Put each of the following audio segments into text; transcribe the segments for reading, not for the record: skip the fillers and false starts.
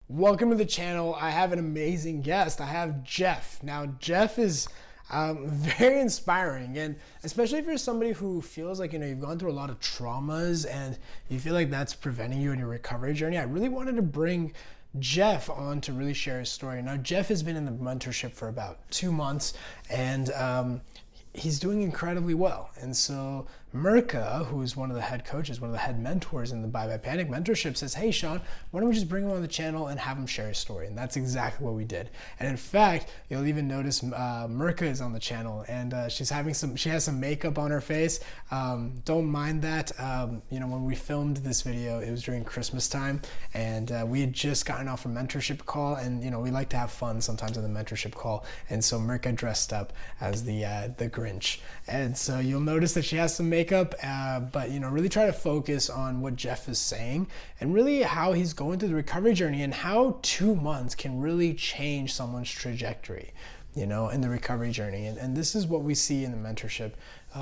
Welcome to the channel. I have an amazing guest. I have Jeff. Now, Jeff is very inspiring, and especially if you're somebody who feels like you've gone through a lot of traumas and you feel like that's preventing you in your recovery journey. I really wanted to bring Jeff on to really share his story. Now, Jeff has been in the mentorship for about 2 months, and he's doing incredibly well. And so Mirka, who is one of the head coaches, one of the head mentors in the Bye Bye Panic mentorship, says, hey, Shaan, why don't we just bring him on the channel and have him share his story? And that's exactly what we did. And in fact, you'll even notice Mirka is on the channel, and she has some makeup on her face. Don't mind that. When we filmed this video, it was during Christmas time, and we had just gotten off a mentorship call, and we like to have fun sometimes on the mentorship call. And so Mirka dressed up as the Grinch. And so you'll notice that she has some makeup, but really try to focus on what Jeff is saying and really how he's going through the recovery journey and how 2 months can really change someone's trajectory, in the recovery journey. And this is what we see in the mentorship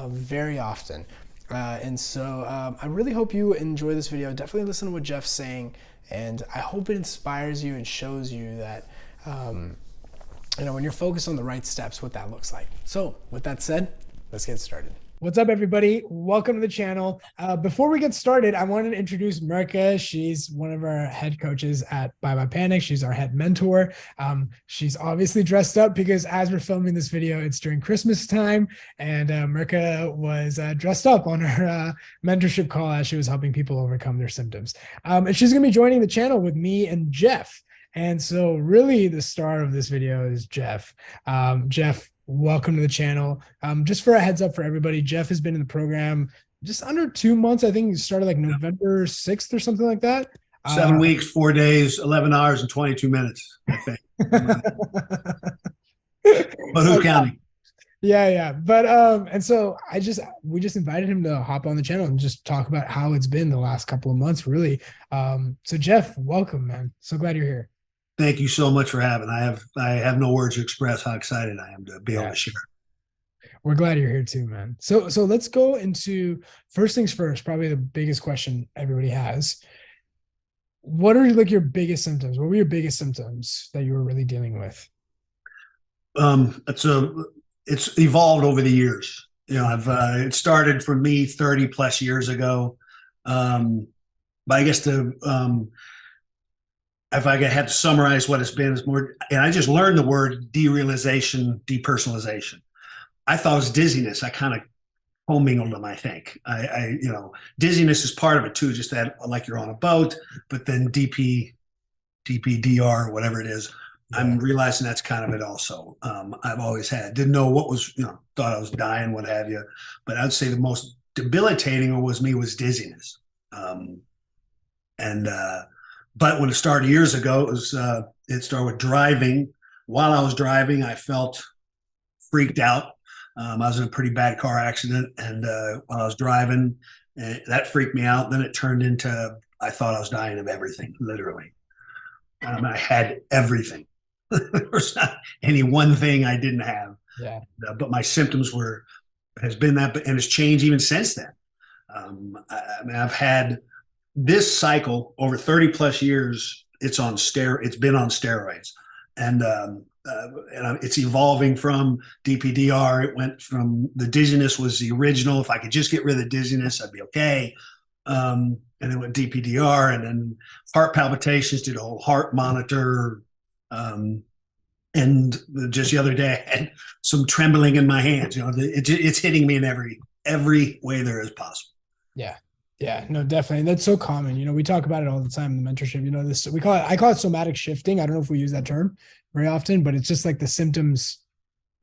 very often. And so I really hope you enjoy this video. Definitely listen to what Jeff's saying, and I hope it inspires you and shows you that when you're focused on the right steps, what that looks like. So with that said, let's get started. What's up, everybody? Welcome to the channel. Before we get started, I wanted to introduce Mirka. She's one of our head coaches at Bye Bye Panic. She's our head mentor. She's obviously dressed up because as we're filming this video, it's during Christmas time, and Mirka was dressed up on her mentorship call as she was helping people overcome their symptoms. And she's going to be joining the channel with me and Jeff. And so really the star of this video is Jeff. Jeff, welcome to the channel. Just for a heads up for everybody, Jeff has been in the program just under 2 months. I think he started like November 6th or something like that. 7 weeks, 4 days, 11 hours and 22 minutes, I think. But who's counting? Yeah. But and so we just invited him to hop on the channel and just talk about how it's been the last couple of months, really. So Jeff, welcome, man. So glad you're here. Thank you so much for having. I have no words to express how excited I am to be able to share. We're glad you're here too, man. So let's go into first things first, probably the biggest question everybody has. What are like your biggest symptoms? What were your biggest symptoms that you were really dealing with? It's evolved over the years. It started for me 30 plus years ago. But I guess if I had to summarize what it's been, it's more, and I just learned the word derealization, depersonalization. I thought it was dizziness. I kind of commingled them, I think. Dizziness is part of it too, just that like you're on a boat, but then DPDR, whatever it is, I'm realizing that's kind of it also. I've always didn't know what was, thought I was dying, what have you. But I'd say the most debilitating was dizziness. But when it started years ago, it started with driving. While I was driving, I felt freaked out. I was in a pretty bad car accident, and while I was driving, that freaked me out. Then it turned into I thought I was dying of everything, literally. I had everything. There was not any one thing I didn't have. Yeah. But my symptoms has been that, and it's changed even since then. I've had this cycle over 30 plus years. It's been on steroids, and it's evolving from DPDR. It went from the dizziness was the original. If I could just get rid of the dizziness, I'd be okay. And then went DPDR, and then heart palpitations, did a whole heart monitor. And just the other day, I had some trembling in my hands. It's hitting me in every way there is possible. Yeah, no, definitely. That's so common. We talk about it all the time in the mentorship. I call it somatic shifting. I don't know if we use that term very often, but it's just like the symptoms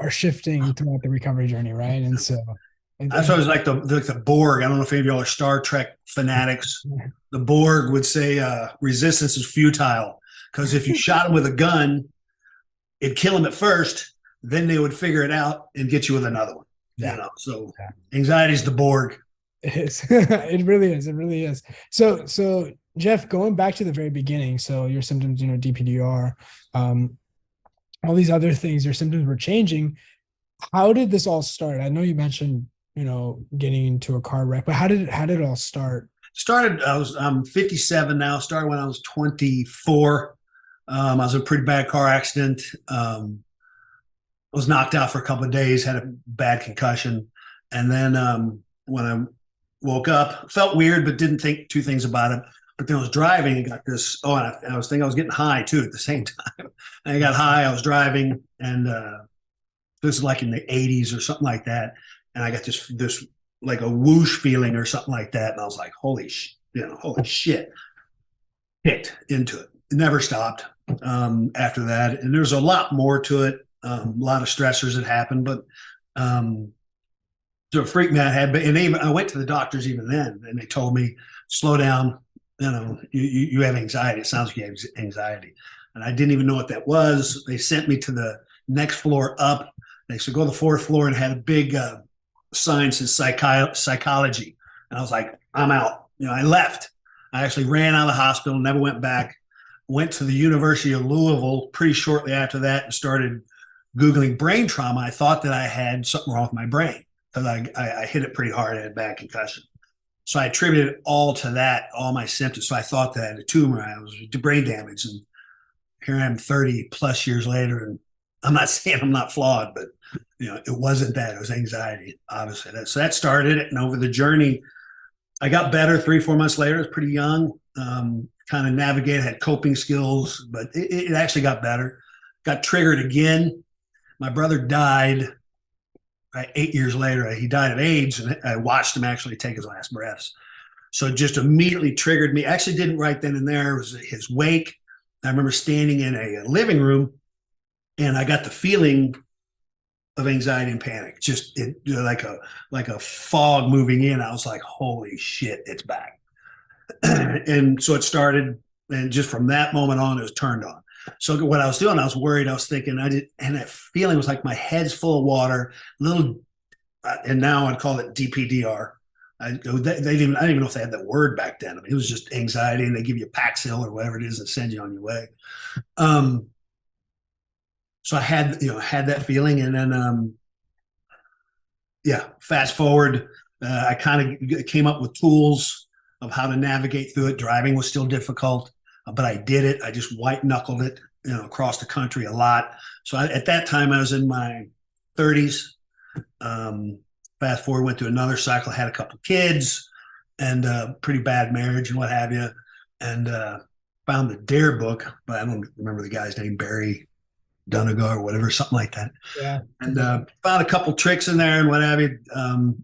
are shifting throughout the recovery journey, right? And so that's always like the Borg. I don't know if any of y'all are Star Trek fanatics. The Borg would say resistance is futile, because if you shot them with a gun, it'd kill them at first, then they would figure it out and get you with another one. So anxiety is the Borg. It is. It really is. It really is. So Jeff, going back to the very beginning, so your symptoms, DPDR, all these other things, your symptoms were changing. How did this all start? I know you mentioned, getting into a car wreck, but how did it all start? I'm 57 now. Started when I was 24. I was in a pretty bad car accident. Was knocked out for a couple of days, had a bad concussion. And then when I woke up, felt weird, but didn't think two things about it. But then I was driving and got this. Oh, and I was thinking I was getting high too at the same time. And I got high. I was driving, and this is like in the 80s or something like that. And I got this like a whoosh feeling or something like that. And I was like, holy shit. Kicked into it. It never stopped after that. And there's a lot more to it. A lot of stressors that happened, but so it freaked me out. And even I went to the doctors even then, and they told me, slow down. You have anxiety. It sounds like you have anxiety. And I didn't even know what that was. They sent me to the next floor up. They said, go to the fourth floor, and had a big sign says psychology. And I was like, I'm out. I left. I actually ran out of the hospital, never went back. Went to the University of Louisville pretty shortly after that and started Googling brain trauma. I thought that I had something wrong with my brain because I hit it pretty hard. I had a bad concussion. So I attributed it all to that, all my symptoms. So I thought that I had a tumor. I was brain damage. And here I am 30 plus years later. And I'm not saying I'm not flawed, but it wasn't that. It was anxiety, obviously. So that started it. And over the journey, I got better 3-4 months later. I was pretty young, kind of navigated, had coping skills, but it actually got better. Got triggered again. My brother died 8 years later. He died of AIDS, and I watched him actually take his last breaths. So it just immediately triggered me. Actually didn't right then and there. It was his wake. I remember standing in a living room, and I got the feeling of anxiety and panic, just like a fog moving in. I was like, holy shit, it's back. And so it started, and just from that moment on, it was turned on. So what I was doing, I was worried. I was thinking, and that feeling was like my head's full of water, and now I'd call it DPDR. I didn't even know if they had that word back then. I mean, it was just anxiety, and they give you Paxil or whatever it is and send you on your way. So I had that feeling, and then fast forward, I kind of came up with tools of how to navigate through it. Driving was still difficult, but I did it. I just white knuckled it, across the country a lot. So at that time, I was in my 30s. Fast forward, went through another cycle, had a couple of kids, and pretty bad marriage and what have you, and found the Dare book, but I don't remember the guy's name, Barry Donegal or whatever, something like that. Yeah. And found a couple tricks in there and what have you,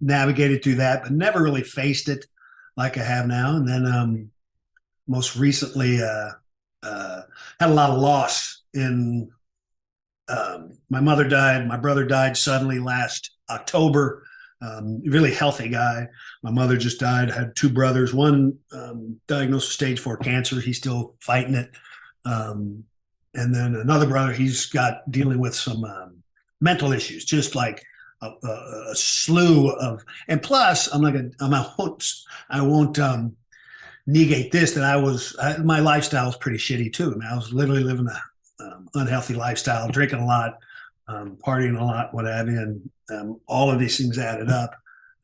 navigated through that, but never really faced it like I have now. And then most recently had a lot of loss in my mother died. My brother died suddenly last October. Really healthy guy. My mother just died. I had two brothers. One diagnosed with stage 4 cancer. He's still fighting it. And then another brother, he's got dealing with some mental issues, just like a slew of. And plus, I won't negate this, that my lifestyle was pretty shitty too. I mean, I was literally living a unhealthy lifestyle, drinking a lot, partying a lot, what have you, and all of these things added up,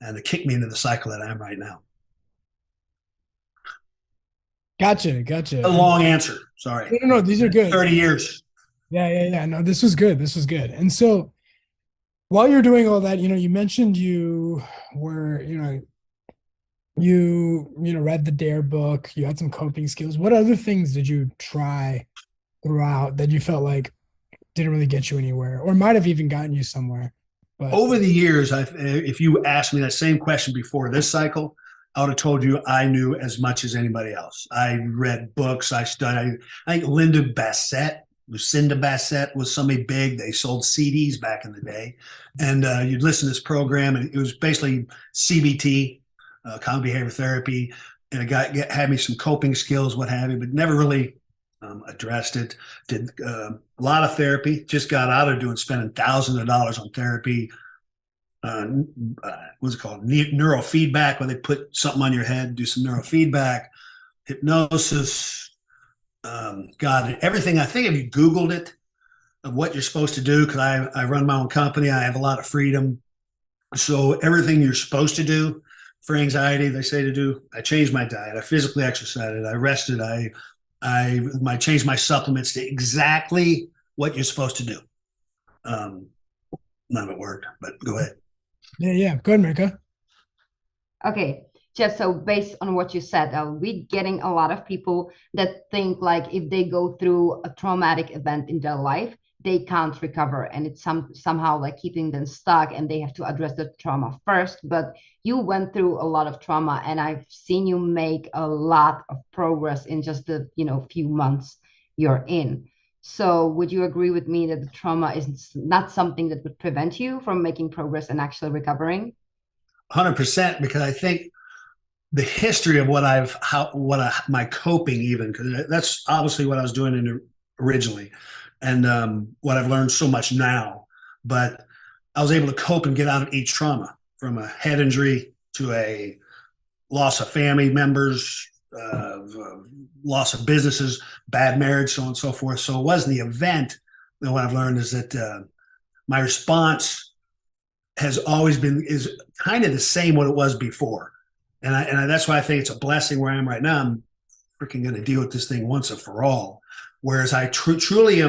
and it kicked me into the cycle that I'm right now. Gotcha. A long answer. Sorry. No, these are good. 30 years. Yeah. No, this was good. And so while you're doing all that, you mentioned you were, you read the Dare book, you had some coping skills. What other things did you try throughout that you felt like didn't really get you anywhere, or might have even gotten you somewhere? But over the years, if you asked me that same question before this cycle, I would have told you I knew as much as anybody else. I read books. I studied. I think Lucinda Bassett was somebody big. They sold CDs back in the day. And you'd listen to this program, and it was basically CBT, cognitive behavior therapy. And it had me some coping skills, what have you, but never really addressed it. Did a lot of therapy. Just got out of spending thousands of dollars on therapy. What's it called? Neurofeedback, where they put something on your head, do some neurofeedback, hypnosis. God, everything. I think if you Googled it, of what you're supposed to do, because I run my own company, I have a lot of freedom. So everything you're supposed to do for anxiety, they say to do. I changed my diet. I physically exercised. I rested. I I changed my supplements to exactly what you're supposed to do. Um, None of it worked, but go ahead. Yeah. Go ahead, Marika. Okay, just so based on what you said, we're getting a lot of people that think like if they go through a traumatic event in their life, they can't recover, and it's somehow like keeping them stuck, and they have to address the trauma first. But you went through a lot of trauma, and I've seen you make a lot of progress in just the few months you're in. So would you agree with me that the trauma is not something that would prevent you from making progress and actually recovering? 100%, because I think the history of my coping, even because that's obviously what I was doing originally, and what I've learned so much now. But I was able to cope and get out of each trauma, from a head injury to a loss of family members, loss of businesses, bad marriage, so on and so forth. So it wasn't the event. And what I've learned is that my response is kind of the same what it was before. And that's why I think it's a blessing where I am right now. I'm freaking going to deal with this thing once and for all. Whereas I truly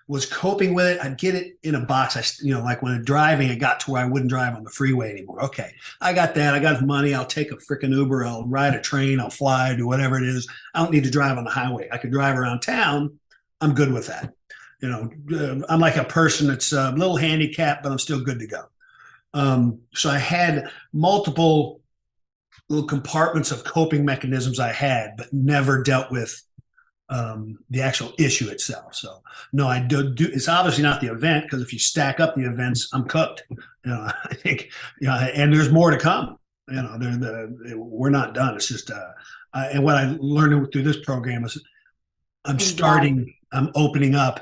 was coping with it. I'd get it in a box. Like when I'm driving, it got to where I wouldn't drive on the freeway anymore. Okay, I got that. I got money. I'll take a freaking Uber. I'll ride a train. I'll fly, do whatever it is. I don't need to drive on the highway. I could drive around town. I'm good with that. I'm like a person that's a little handicapped, but I'm still good to go. So I had multiple little compartments of coping mechanisms I had, but never dealt with the actual issue itself. So no, I do. It's obviously not the event, because if you stack up the events, I'm cooked. I think, and there's more to come. We're not done. It's just, and what I learned through this program is I'm opening up,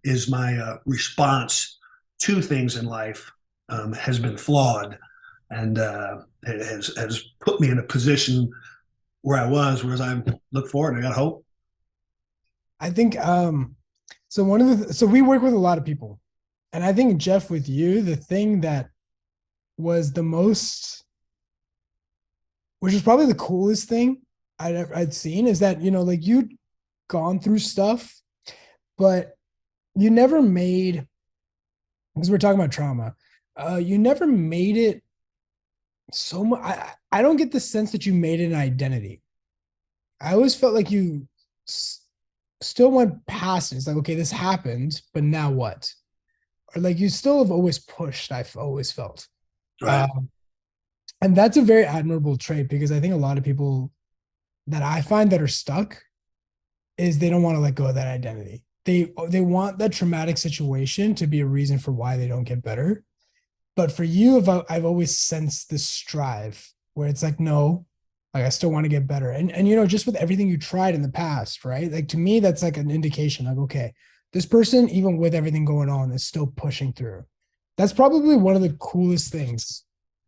is my response to things in life has been flawed, and has put me in a position where I was, whereas I look forward. I got hope. I think so we work with a lot of people, and I think, Jeff, with you, the thing that was the most, which is probably the coolest thing I'd seen, is that like you'd gone through stuff, but you never made, because we're talking about trauma, you never made it so much. I don't get the sense that you made it an identity. I always felt like you still went past it. It's like, okay, this happened, but now what? Or like you still have always pushed, I've always felt. Right. And that's a very admirable trait, because I think a lot of people that I find that are stuck is they don't want to let go of that identity. They want that traumatic situation to be a reason for why they don't get better. But for you, I've always sensed this strive where it's like, no, like I still want to get better. And just with everything you tried in the past, right? Like to me, that's like an indication, like, okay, this person, even with everything going on, is still pushing through. That's probably one of the coolest things.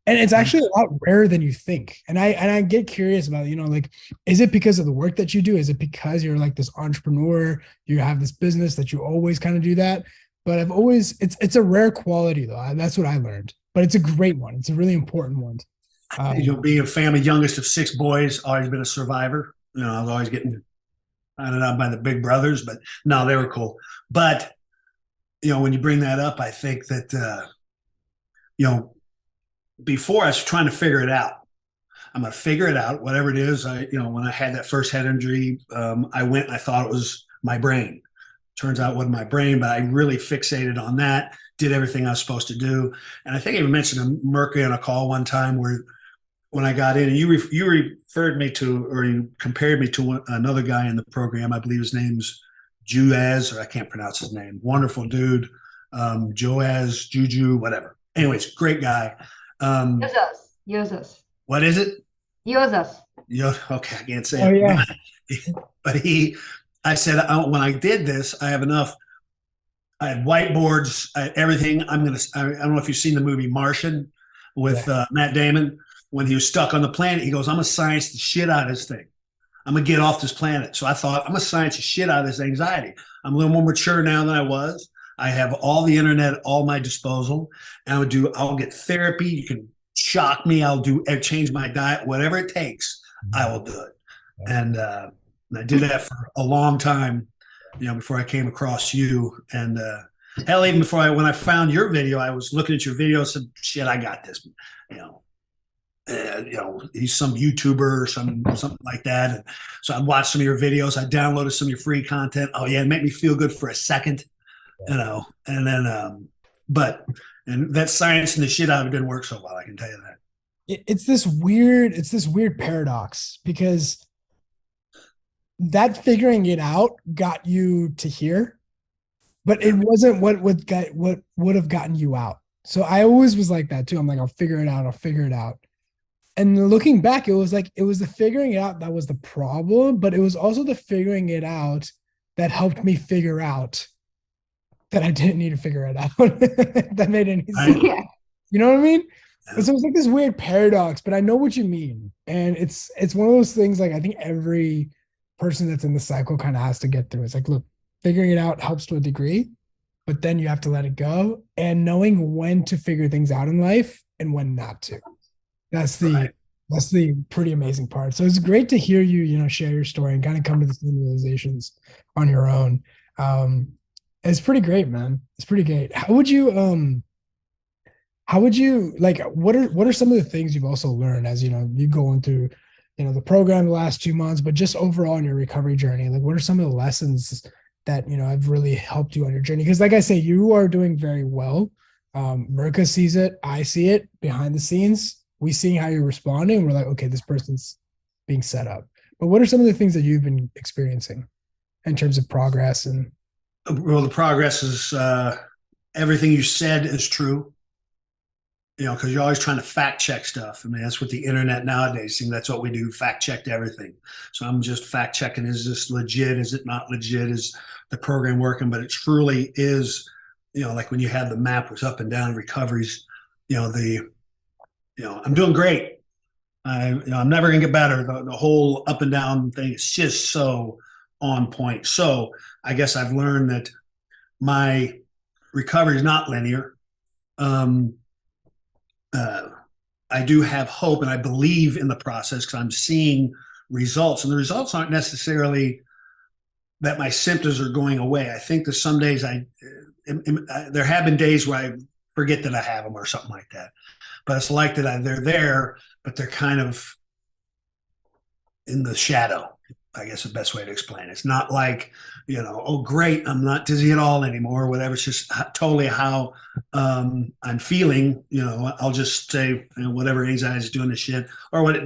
And it's actually a lot rarer than you think. And I get curious about, like, is it because of the work that you do? Is it because you're like this entrepreneur, you have this business that you always kind of do that? But it's a rare quality though. That's what I learned, but it's a great one. It's a really important one. Being a family youngest of 6 boys, always been a survivor. I was always getting pounded out by the big brothers, but no, they were cool. But, when you bring that up, I think that, before I was trying to figure it out. I'm going to figure it out, whatever it is. When I had that first head injury, I went and I thought it was my brain. Turns out it wasn't my brain, but I really fixated on that, did everything I was supposed to do. And I think I even mentioned to Mercury on a call one time where when I got in, and you referred me to, or you compared me to another guy in the program. I believe his name's Juaz, or I can't pronounce his name. Wonderful dude. Joaz, Juju, whatever. Anyways, great guy. Use us. What is it? Use us. Okay, I can't say Oh, it. yeah. But I said, when I did this, I have enough. I had whiteboards, I had everything. I don't know if you've seen the movie Martian with Matt Damon. When he was stuck on the planet, he goes, I'm going to science the shit out of this thing. I'm going to get off this planet. So I thought, I'm going to science the shit out of this anxiety. I'm a little more mature now than I was. I have all the internet at all my disposal. And I'll get therapy. You can shock me. I'll change my diet, whatever it takes. I will do it. And And I did that for a long time, before I came across you. And hell, even when I found your video, I was looking at your video and said, shit, I got this. You know, he's some YouTuber or something like that. And so I watched some of your videos. I downloaded some of your free content. Oh yeah, it made me feel good for a second, and then, and that science and the shit out of it didn't work so well. I can tell you that. It's this weird paradox, because that figuring it out got you to here, but it wasn't what would have gotten you out. So I always was like that too. I'm like, I'll figure it out. And looking back, it was the figuring it out that was the problem, but it was also the figuring it out that helped me figure out that I didn't need to figure it out. That made any sense. Yeah. You know what I mean? Yeah. So it's like this weird paradox, but I know what you mean. And it's one of those things, like, I think every person that's in the cycle kind of has to get through. It's like, look, figuring it out helps to a degree, but then you have to let it go, and knowing when to figure things out in life and when not to. That's the pretty amazing part. So it's great to hear you, share your story and kind of come to the same realizations on your own. It's pretty great, man. It's pretty great. How would you like, what are some of the things you've also learned as, you going through, the program the last 2 months, but just overall in your recovery journey? Like, what are some of the lessons that, have really helped you on your journey? Because like I say, you are doing very well. Mirka sees it. I see it behind the scenes. We see how you're responding. We're like, okay, this person's being set up. But what are some of the things that you've been experiencing in terms of progress? And well, the progress is everything you said is true. Because you're always trying to fact check stuff. I mean, that's what the internet nowadays seems. That's what we do, fact check everything. So I'm just fact checking. Is this legit? Is it not legit? Is the program working? But it truly is, like when you had the map was up and down recoveries, I'm doing great. I'm never gonna get better. The whole up and down thing is just so on point. So I guess I've learned that my recovery is not linear. I do have hope, and I believe in the process because I'm seeing results, and the results aren't necessarily that my symptoms are going away. I think that some days there have been days where I forget that I have them or something like that. But it's like that they're there, but they're kind of in the shadow, I guess the best way to explain it. It's not like, oh, great, I'm not dizzy at all anymore or whatever. It's just totally how I'm feeling. I'll just say, whatever anxiety is doing this shit, or what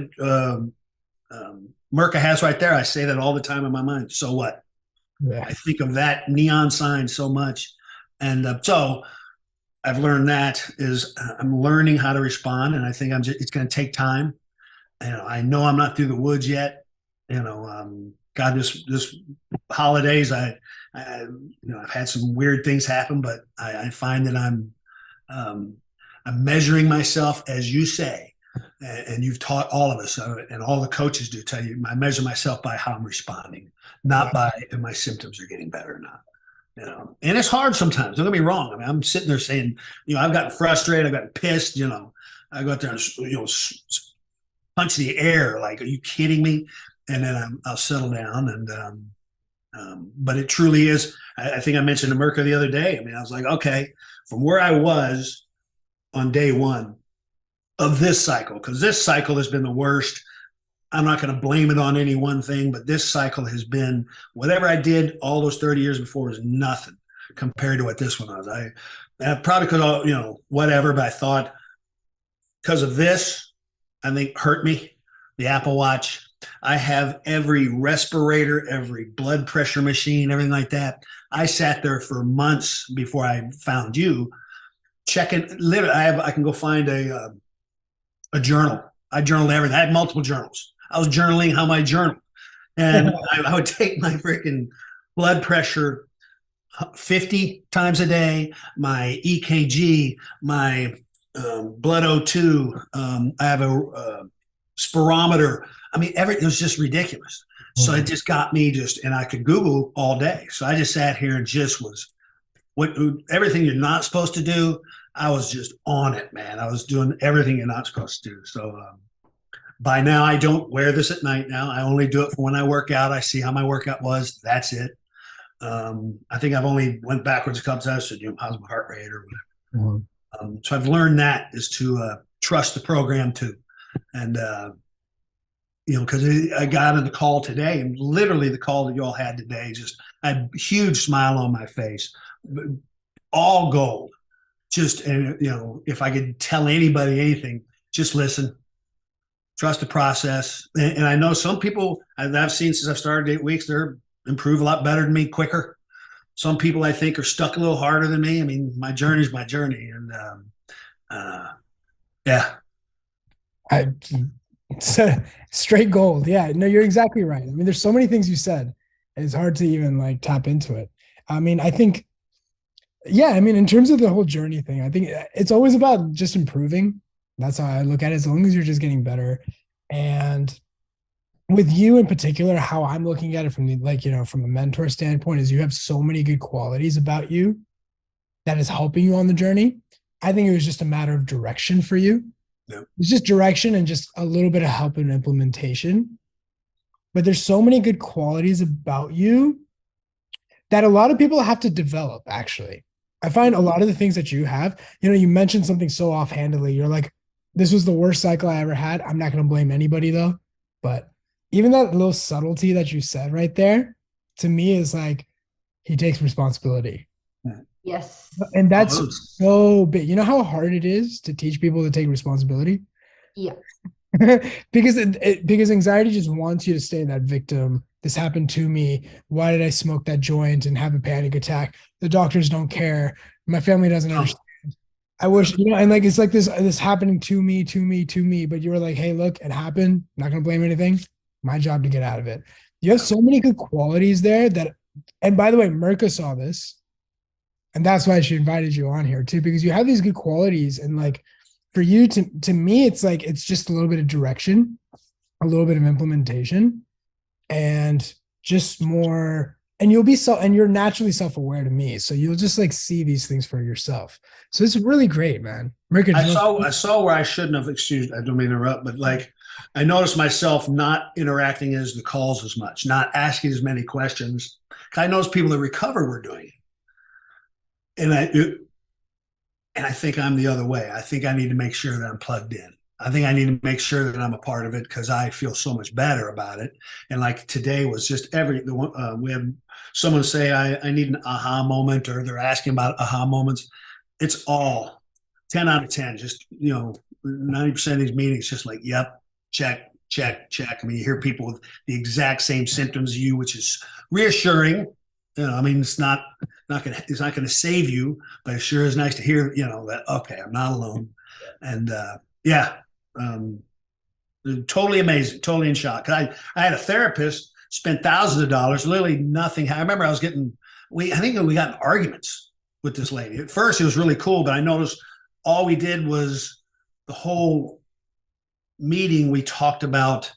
Mirka has right there. I say that all the time in my mind. So what? Yeah. I think of that neon sign so much. And so I've learned that is I'm learning how to respond, and I think it's going to take time. I know I'm not through the woods yet. God, this holidays, I've had some weird things happen, but I find that I'm measuring myself, as you say, and you've taught all of us, and all the coaches do tell you, I measure myself by how I'm responding, not by if my symptoms are getting better or not. And it's hard sometimes. Don't get me wrong. I mean, I'm sitting there saying, I've gotten frustrated. I've gotten pissed. I go out there and, punch the air. Like, are you kidding me? And then I'll settle down. And, but it truly is. I think I mentioned to Mirka the other day. I mean, I was like, okay, from where I was on day one of this cycle, because this cycle has been the worst. I'm not going to blame it on any one thing, but this cycle has been, whatever I did all those 30 years before was nothing compared to what this one was. I probably could, whatever, but I thought because of this, I think hurt me, the Apple Watch. I have every respirator, every blood pressure machine, everything like that. I sat there for months before I found you, checking. Literally, I can go find a journal. I journaled everything. I had multiple journals. I was journaling how my journal, and I would take my freaking blood pressure 50 times a day, my EKG, my blood O2. I have a spirometer. I mean, it was just ridiculous. So it just got me and I could Google all day. So I just sat here and just was everything you're not supposed to do. I was just on it, man. I was doing everything you're not supposed to do. So, By now, I don't wear this at night now. I only do it for when I work out. I see how my workout was. That's it. I think I've only went backwards a couple times. Said, how's my heart rate or whatever. So I've learned that is to trust the program too. And, because I got on the call today, and literally the call that you all had today, just I had a huge smile on my face, all gold. Just, and if I could tell anybody anything, just listen, trust the process. And I know some people I've seen since I've started 8 weeks, they're improve a lot better than me, quicker. Some people I think are stuck a little harder than me. I mean, my journey is my journey. And yeah. Straight gold. Yeah, no, you're exactly right. I mean, there's so many things you said. It's hard to even like tap into it. I mean, I think, yeah, I mean, in terms of the whole journey thing, I think it's always about just improving. That's how I look at it. As long as you're just getting better. And with you in particular, how I'm looking at it from from a mentor standpoint is you have so many good qualities about you that is helping you on the journey. I think it was just a matter of direction for you. Yep. It's just direction and just a little bit of help in implementation. But there's so many good qualities about you that a lot of people have to develop, actually. I find a lot of the things that you have, you mentioned something so offhandedly. You're like, this was the worst cycle I ever had. I'm not going to blame anybody though. But even that little subtlety that you said right there, to me is like, he takes responsibility. Yes. And that's so big. You know how hard it is to teach people to take responsibility? Yeah. because anxiety just wants you to stay in that victim. This happened to me. Why did I smoke that joint and have a panic attack? The doctors don't care. My family doesn't understand. I wish, and like, it's like this happening to me. But you were like, hey, look, it happened. I'm not going to blame anything. My job to get out of it. You have so many good qualities there and by the way, Mirka saw this. And that's why she invited you on here too, because you have these good qualities. And like for you to me, it's like, it's just a little bit of direction, a little bit of implementation, and just more, and you're naturally self-aware to me. So you'll just like see these things for yourself. So it's really great, man. Mirka, I saw where I shouldn't have, I don't mean to interrupt, but like, I noticed myself not interacting as the calls as much, not asking as many questions. I noticed people that recover were doing it. And I think I'm the other way. I think I need to make sure that I'm plugged in. I think I need to make sure that I'm a part of it because I feel so much better about it. And like today was just we had someone say, I need an aha moment, or they're asking about aha moments. It's all 10 out of 10, just, 90% of these meetings, just like, yep, check. I mean, you hear people with the exact same symptoms as you, which is reassuring. I mean, it's not going to save you, but it sure is nice to hear, that, okay, I'm not alone. And totally amazing, totally in shock. I had a therapist, spent thousands of dollars, literally nothing. I remember I think we got in arguments with this lady. At first it was really cool, but I noticed all we did was the whole meeting, we talked about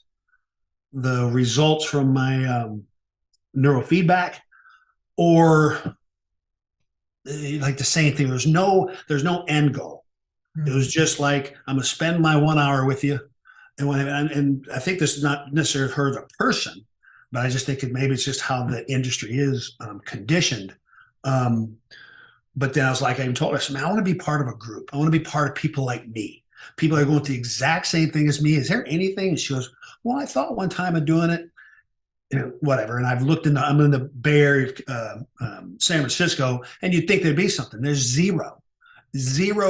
the results from my neurofeedback, or like the same thing. There's no end goal. It was just like, I'm gonna spend my 1 hour with you, and I think this is not necessarily her as a person, but I just think maybe it's just how the industry is conditioned. But then I was like, I even told her, I said, man, I want to be part of a group. I want to be part of people like me. People are going through the exact same thing as me. Is there anything? And she goes, well, I thought one time of doing it, whatever. And I'm in the Bay Area, San Francisco, and you'd think there'd be something. There's zero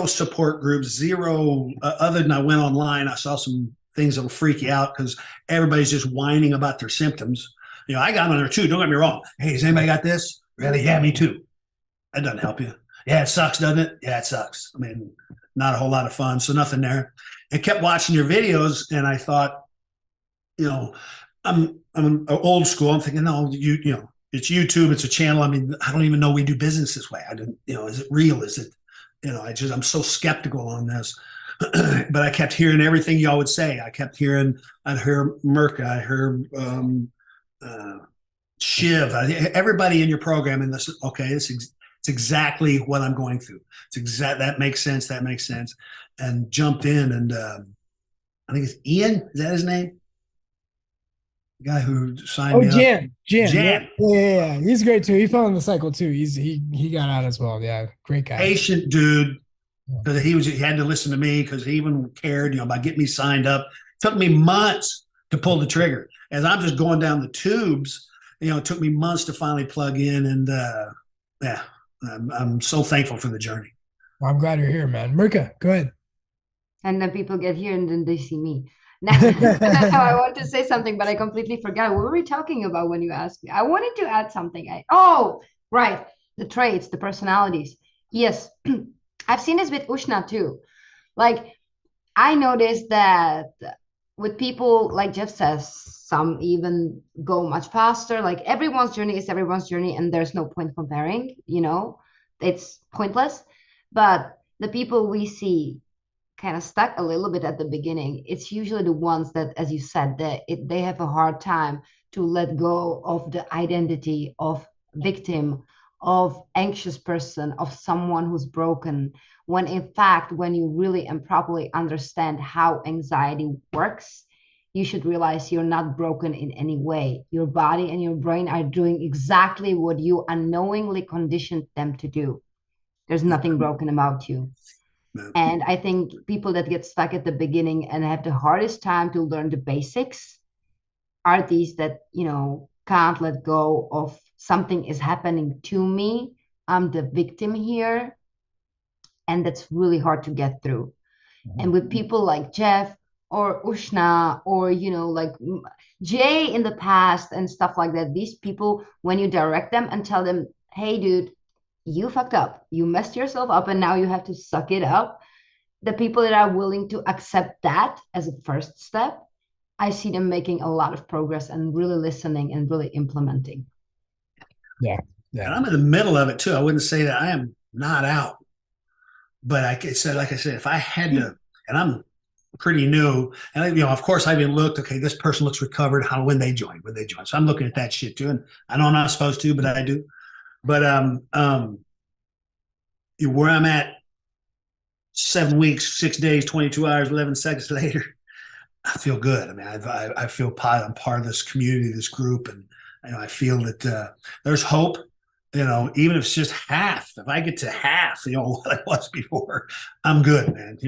support groups, zero, other than I went online. I saw some things that will freak you out because everybody's just whining about their symptoms. I got on there too. Don't get me wrong. Hey, has anybody got this? Really? Yeah, me too. That doesn't help you. Yeah, it sucks, doesn't it? Yeah, it sucks. I mean, not a whole lot of fun. So nothing there. And kept watching your videos, and I thought, I'm old school. I'm thinking, no, it's YouTube, it's a channel. I mean, I don't even know we do business this way. I didn't, is it real? Is it, I'm so skeptical on this. But I kept hearing everything y'all would say. I'd hear Mirka, I heard Shiv, everybody in your program, and this, okay, it's exactly what I'm going through. That makes sense. And jumped in, and I think it's Ian. Is that his name? The guy who signed Oh, me up. Jan, yeah, Jan, yeah. He's great too. He fell in the cycle too. He got out as well. Yeah, great guy. patient dude, because he had to listen to me because he even cared, about getting me signed up. It took me months to pull the trigger. As I'm just going down the tubes, it took me months to finally plug in, and yeah, I'm so thankful for the journey. Well, I'm glad you're here, man. Mirka, go ahead. And then people get here and then they see me. Now, I want to say something, but I completely forgot. What were we talking about when you asked me? I wanted to add something. Right. The traits, the personalities. Yes. I've seen this with Ushna too. Like, I noticed that with people, like Jeff says, some even go much faster. Like, everyone's journey is everyone's journey, and there's no point comparing, it's pointless. But the people we see kind of stuck a little bit at the beginning, it's usually the ones that, as you said, they have a hard time to let go of the identity of victim, of anxious person, of someone who's broken, when in fact, when you really and properly understand how anxiety works, you should realize you're not broken in any way. Your body and your brain are doing exactly what you unknowingly conditioned them to do. There's nothing broken about you. And I think people that get stuck at the beginning and have the hardest time to learn the basics are these that, can't let go of something is happening to me. I'm the victim here. And that's really hard to get through. And with people like Jeff or Ushna or, like Jay in the past and stuff like that, these people, when you direct them and tell them, hey, dude, you fucked up, you messed yourself up, and now you have to suck it up. The people that are willing to accept that as a first step, I see them making a lot of progress and really listening and really implementing. Yeah. And I'm in the middle of it too. I wouldn't say that I am not out, but like I said, if I had to, and I'm pretty new, and of course I've even looked. Okay, this person looks recovered. When they joined. So I'm looking at that shit too, and I know I'm not supposed to, but I do. But where I'm at 7 weeks, 6 days, 22 hours, 11 seconds later, I feel good. I mean, I feel I'm part of this community, this group, and I feel that there's hope. Even if it's just half, if I get to half, what I was before, I'm good, man.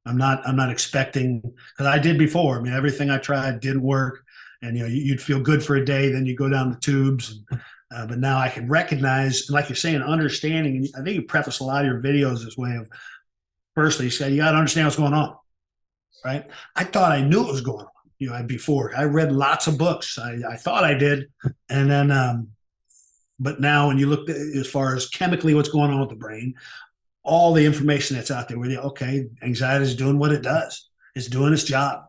I'm not expecting, because I did before. I mean, everything I tried didn't work, and you'd feel good for a day, then you go down the tubes. But now I can recognize, like you're saying, understanding. And I think you preface a lot of your videos this way of, firstly, you say you got to understand what's going on, right? I thought I knew what was going on. Before I read lots of books, I thought I did, and then, but now when you look at, as far as chemically what's going on with the brain, all the information that's out there with you, okay, anxiety is doing what it does. It's doing its job.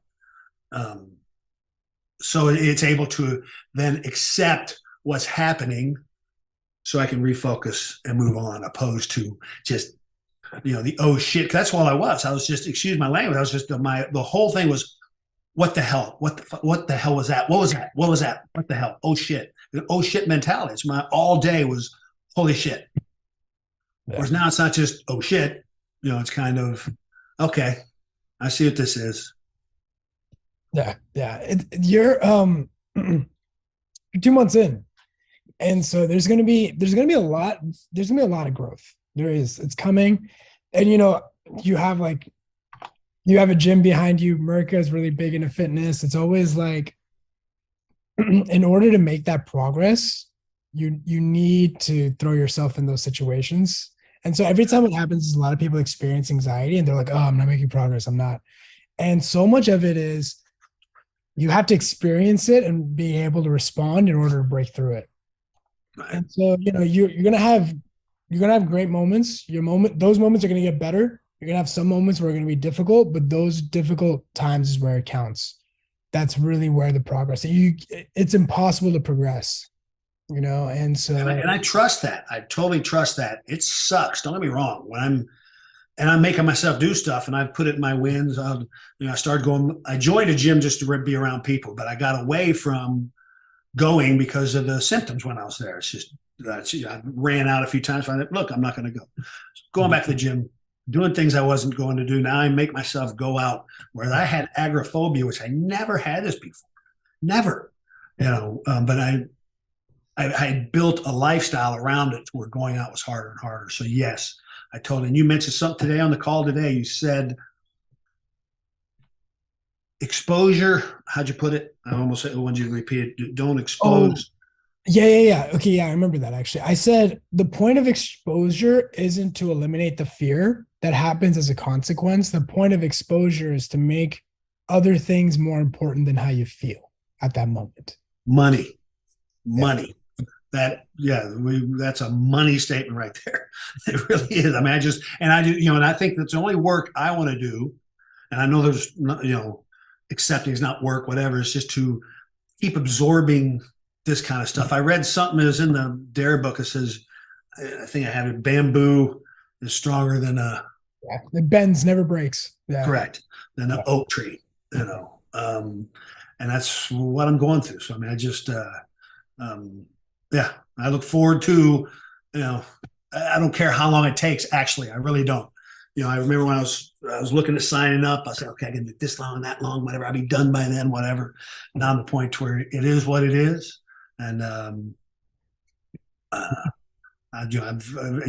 So it's able to then accept what's happening so I can refocus and move on, opposed to just, the oh shit. That's all I was just, excuse my language. I was just, the whole thing was, what the hell? What the hell was that? What was that? What was that? What the hell? Oh shit. The oh shit mentality. It's my all day was holy shit. Yeah. Whereas now it's not just oh shit. It's kind of, okay, I see what this is. Yeah. You're 2 months in. And so there's gonna be a lot of growth. There is. It's coming. And you have a gym behind you. Mirka is really big into fitness. It's always like, in order to make that progress, you need to throw yourself in those situations. And so every time it happens, a lot of people experience anxiety and they're like, oh, I'm not making progress. I'm not. And so much of it is you have to experience it and be able to respond in order to break through it. Right. And so, you're gonna have great moments. Those moments are gonna get better. You're gonna have some moments where are gonna be difficult, but those difficult times is where it counts. That's really where the progress. It's impossible to progress, and so. And I trust that. I totally trust that. It sucks. Don't get me wrong. When I'm making myself do stuff, and I've put it in my wins. I started going. I joined a gym just to be around people, but I got away from going because of the symptoms when I was there. It's just I ran out a few times. I thought, look, I'm not going to go. So going back to the gym doing things I wasn't going to do. Now I make myself go out, where I had agoraphobia, which I never had this before, never, but I built a lifestyle around it to where going out was harder and harder. So yes, I told him. You mentioned something today on the call today. You said exposure. How'd you put it? I almost wanted you to repeat it. Don't expose. Yeah. Okay, yeah, I remember that actually. I said the point of exposure isn't to eliminate the fear that happens as a consequence. The point of exposure is to make other things more important than how you feel at that moment. Money. That's a money statement right there. It really is. I mean, I think that's the only work I want to do. And I know there's, accepting is not work, whatever. It's just to keep absorbing this kind of stuff. I read something that was in the Dare book. It says, I think I have it, bamboo is stronger than it bends, never breaks. Yeah. Correct. Than an oak tree, and that's what I'm going through. So, I mean, I look forward to, I don't care how long it takes. Actually, I really don't. I remember when I was looking at signing up, I said, okay, I can do this long, that long, whatever. I'll be done by then, whatever. Now I'm at the point where it is what it is. And,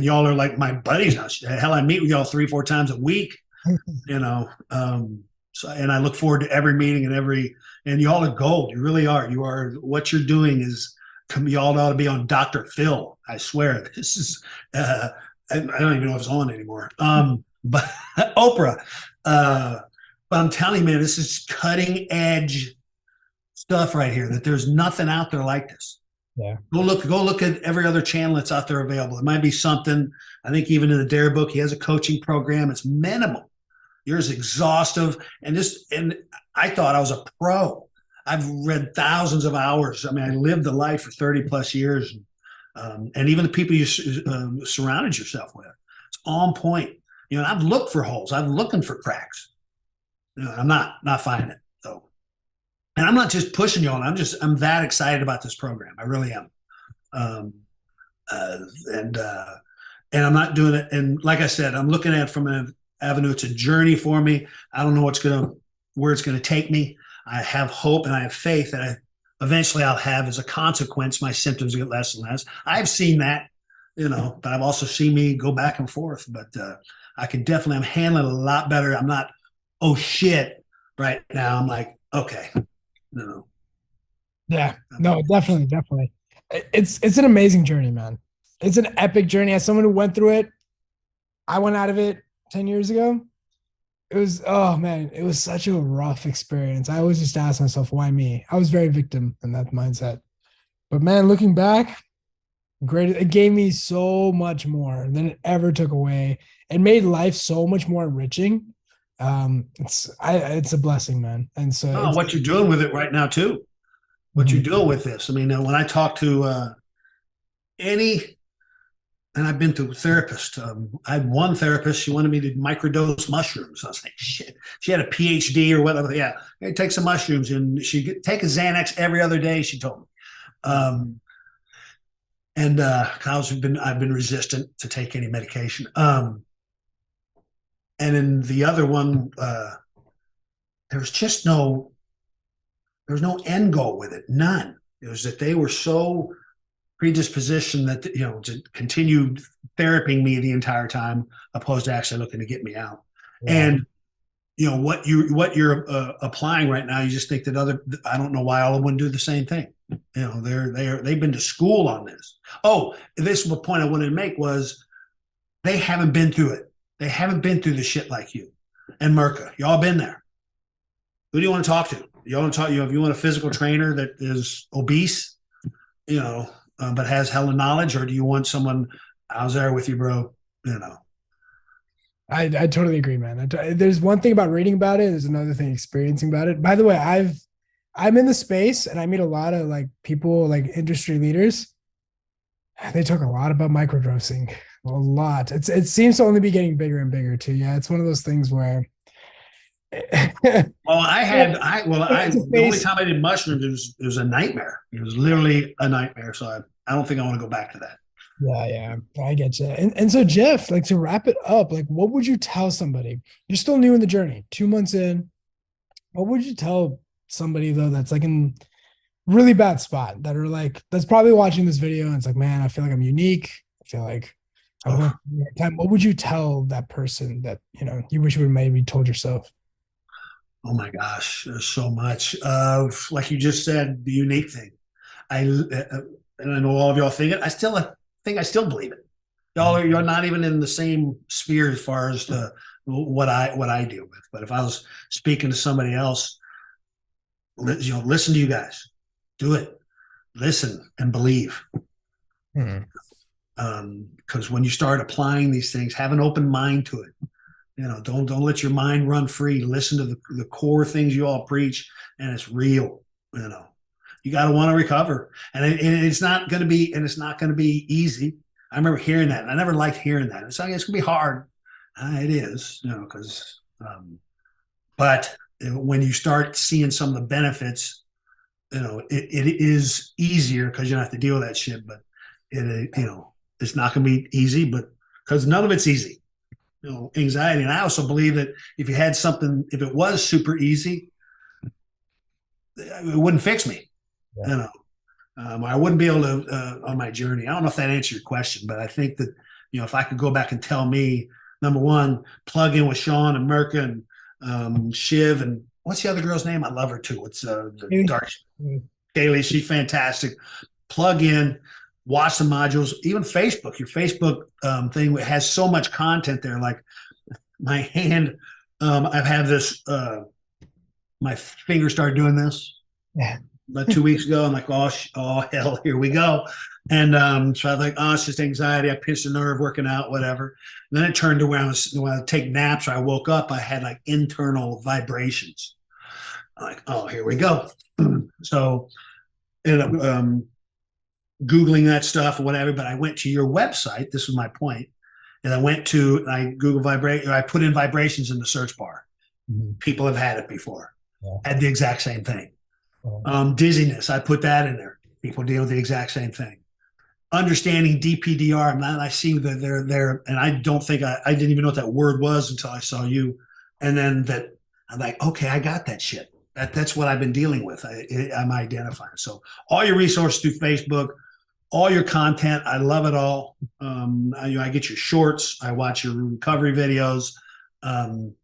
y'all are like my buddies now. Hell, I meet with y'all 3-4 times a week, so, and I look forward to every meeting and y'all are gold. You really are. You are, what you're doing is, y'all ought to be on Dr. Phil. I swear. This is, I don't even know if it's on anymore. But Oprah, but I'm telling you, man, this is cutting edge stuff right here, that there's nothing out there like this. Yeah. Go look at every other channel that's out there available. It might be something, I think even in the Dare book, he has a coaching program. It's minimal. Yours is exhaustive. And I thought I was a pro. I've read thousands of hours. I mean, I lived the life for 30 plus years. And even the people you surrounded yourself with, it's on point. I've looked for holes. I'm looking for cracks. I'm not finding it. So, and I'm not just pushing you on. I'm that excited about this program. I really am. And I'm not doing it. And like I said, I'm looking at it from an avenue. It's a journey for me. I don't know where it's going to take me. I have hope and I have faith that eventually I'll have, as a consequence, my symptoms get less and less. I've seen that, but I've also seen me go back and forth. But I'm handling it a lot better. I'm not, oh shit, right now. I'm like, okay, no. Yeah, no, definitely. It's an amazing journey, man. It's an epic journey. As someone who went through it, I went out of it 10 years ago. It was such a rough experience. I always just ask myself, why me? I was very victim in that mindset. But man, looking back, great. It gave me so much more than it ever took away. It made life so much more enriching. It's a blessing, man. And so what you're doing with it right now too. What you're doing with this. I mean, when I talk to and I've been to a therapist. I had one therapist. She wanted me to microdose mushrooms. I was like, shit. She had a PhD or whatever. Yeah, hey, take some mushrooms, and she take a Xanax every other day. She told me, I've been resistant to take any medication. And in the other one, there's no end goal with it. None. It was that they were so predisposition that to continue therapying me the entire time, opposed to actually looking to get me out. Yeah. And what you're applying right now, you just think that I don't know why all of them do the same thing. They've been to school on this. Oh, this is the point I wanted to make was they haven't been through it. They haven't been through the shit like you and Merca. Y'all been there. Who do you want to talk to? You want to talk? If you want a physical trainer that is obese, but has hella knowledge, or do you want someone? I was there with you, bro. I totally agree, man. There's one thing about reading about it. There's another thing experiencing about it. By the way, I'm in the space and I meet a lot of people, industry leaders. They talk a lot about microdosing, a lot. It seems to only be getting bigger and bigger too. Yeah, it's one of those things where. The only time I did mushrooms, it was a nightmare. It was literally a nightmare. So I don't think I want to go back to that. Yeah, I get you. And so Jeff, like to wrap it up, like what would you tell somebody? You're still new in the journey, 2 months in. What would you tell somebody though that's like in really bad spot that are like that's probably watching this video and it's like, man, I feel like I'm unique. I feel like I'm going Oh, through a hard time. What would you tell that person that you wish you would have maybe told yourself? oh my gosh, there's so much of, like you just said, the unique thing. And I know all of y'all think it. I still believe it. You're not even in the same sphere as far as the what I deal with. But if I was speaking to somebody else, listen to you guys, do it, listen and believe. Hmm. Because when you start applying these things, have an open mind to it. Don't let your mind run free. Listen to the core things you all preach, and it's real. You got to want to recover, and it's not going to be, easy. I remember hearing that, and I never liked hearing that. It's like it's going to be hard. It is, because, but when you start seeing some of the benefits, it is easier because you don't have to deal with that shit. But it's not going to be easy, but because none of it's easy. Anxiety, and I also believe that if it was super easy, it wouldn't fix me. Yeah. I wouldn't be able to on my journey. I don't know if that answers your question, but I think that if I could go back and tell me, number one, plug in with Shaan and Merca and Shiv, and what's the other girl's name? I love her too. It's the dark Kaylee. She's fantastic. Plug in, watch the modules, even Facebook. Your Facebook thing has so much content there. Like my hand, I've had this. My finger started doing this. Yeah. About 2 weeks ago. I'm like, oh hell, here we go. And so I was like, oh, it's just anxiety. I pinched a nerve working out, whatever. And then it turned to when I take naps or I woke up, I had like internal vibrations. I'm like, oh, here we go. So ended up Googling that stuff or whatever, but I went to your website. This was my point. And I Google vibrate, or I put in vibrations in the search bar. Mhm. People have had it before, Yeah. had the exact same thing. Yeah. Dizziness, I put that in there. People deal with the exact same thing. Understanding DPDR, and I see that they're there, and I don't think I didn't even know what that word was until I saw you, and then that I'm like, okay, I got that shit. That's what I've been dealing with. I'm identifying. So all your resources through Facebook, all your content, I love it all. I get your shorts, I watch your recovery videos, and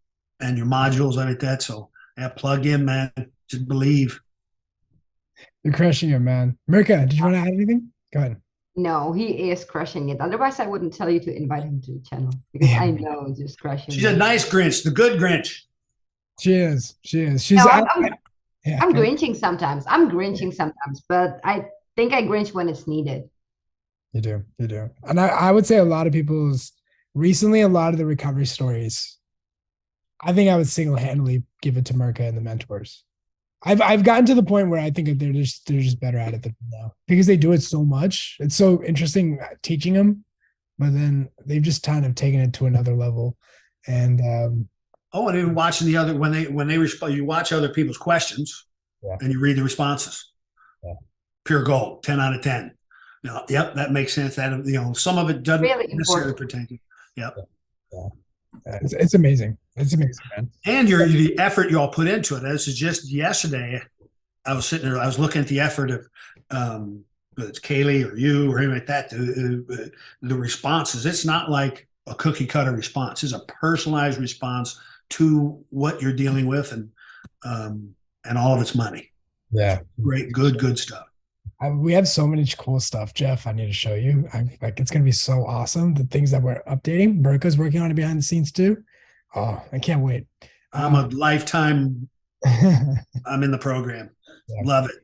your modules, I like that. So yeah, plug in, man. Just believe. You're crushing it, man. Mirka, did you want to add anything? Go ahead. No, he is crushing it. Otherwise, I wouldn't tell you to invite him to the channel because I know it's just crushing She's a it. nice Grinch, the good Grinch. She is. She is. She's No, yeah. I'm grinching sometimes. I'm grinching sometimes, but I think I grinch when it's needed. You do. You do. And I would say a lot of people's recently, a lot of the recovery stories, I think I would single-handedly give it to Mirka and the mentors. I've gotten to the point where I think that they're just better at it than now because they do it so much. It's so interesting teaching them, but then they've just kind of taken it to another level. And Oh, and even watching the other when they respond, you watch other people's questions, yeah. and you read the responses. Yeah. Pure gold, 10 out of 10. Yep, that makes sense. That some of it doesn't Really necessarily important. pertain to. Yep. Yeah. It's amazing. It's amazing, man. And the effort you all put into it. This is just yesterday. I was sitting there. I was looking at the effort of whether it's Kaylee or you or anything like that. The responses. It's not like a cookie cutter response. It's a personalized response to what you're dealing with, and all of it's money. Yeah. Great, good stuff. We have so much cool stuff, Jeff. I need to show you. Like it's gonna be so awesome. The things that we're updating. Mirka's working on it behind the scenes too. Oh, I can't wait. I'm a lifetime. I'm in the program. Yeah. Love it.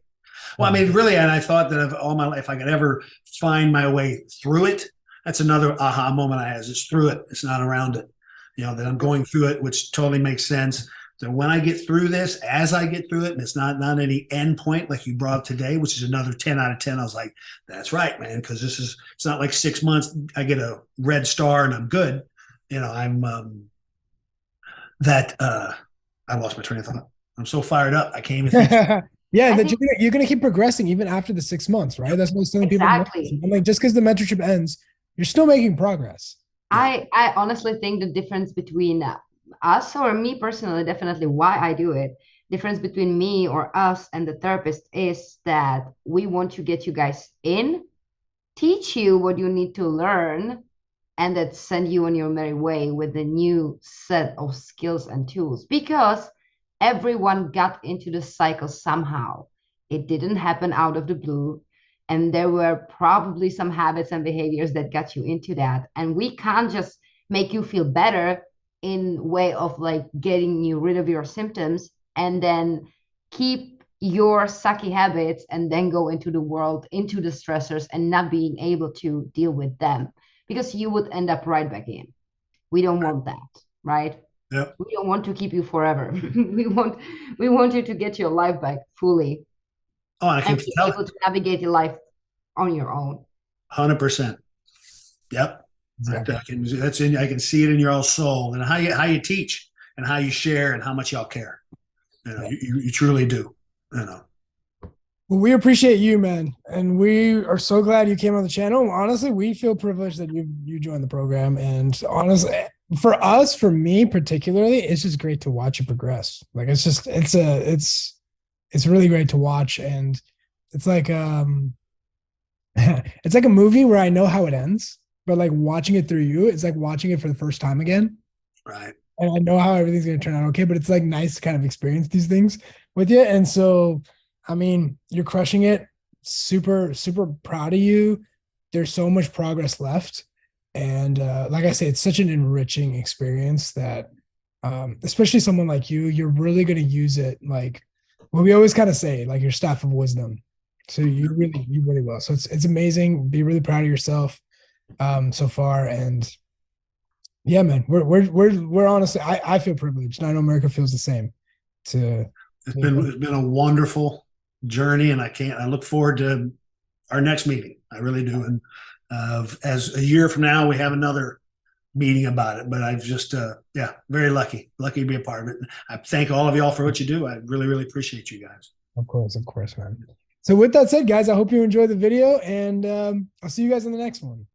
Well, I mean, really, and I thought that of all my life, if I could ever find my way through it, that's another aha moment I had. It's through it. It's not around it. That I'm going through it, which totally makes sense. So when I get through this, as I get through it, and it's not any end point like you brought up today, which is another 10 out of 10. I was like, that's right, man, because it's not like 6 months. I get a red star and I'm good. I'm I lost my train of thought. I'm so fired up. I can't even think. Yeah, I that think you're gonna keep progressing even after the 6 months, right? Yep. That's what some people miss. exactly. I'm like, just because the mentorship ends, you're still making progress. Yeah. I honestly think the difference between us, or me personally, definitely why I do it, difference between me or us and the therapist is that we want to get you guys in, teach you what you need to learn, and that send you on your merry way with a new set of skills and tools, because everyone got into the cycle somehow. It didn't happen out of the blue, and there were probably some habits and behaviors that got you into that, and we can't just make you feel better in way of like getting you rid of your symptoms and then keep your sucky habits and then go into the world, into the stressors, and not being able to deal with them, because you would end up right back in. We don't want that, right? Yep. We don't want to keep you forever. We want you to get your life back fully Oh, I and can be tell able to navigate your life on your own. 100%. Yep. Exactly. I can see it in your all soul and how you teach and how you share and how much y'all care. You know, Yeah. you truly do. You know. Well, we appreciate you, man, and we are so glad you came on the channel. Honestly, we feel privileged that you joined the program, and honestly, for us, for me particularly, it's just great to watch you progress. Like it's really great to watch, and it's like it's like a movie where I know how it ends, but like watching it through you, it's like watching it for the first time again. Right. And I know how everything's gonna turn out okay, but it's like nice to kind of experience these things with you. And so, I mean, you're crushing it. Super, super proud of you. There's so much progress left. And like I say, it's such an enriching experience that especially someone like you're really gonna use it like what we always kind of say, like your staff of wisdom. So you really will. So it's amazing. Be really proud of yourself so far. And yeah, man, we're honestly, I feel privileged. And I know America feels the same. To It's been a wonderful journey, and I look forward to our next meeting. I really do. And as a year from now, we have another meeting about it. But I've just yeah, very lucky to be a part of it. I thank all of y'all for what you do. I really appreciate you guys. of course, man. So with that said, guys, I hope you enjoyed the video, and I'll see you guys in the next one.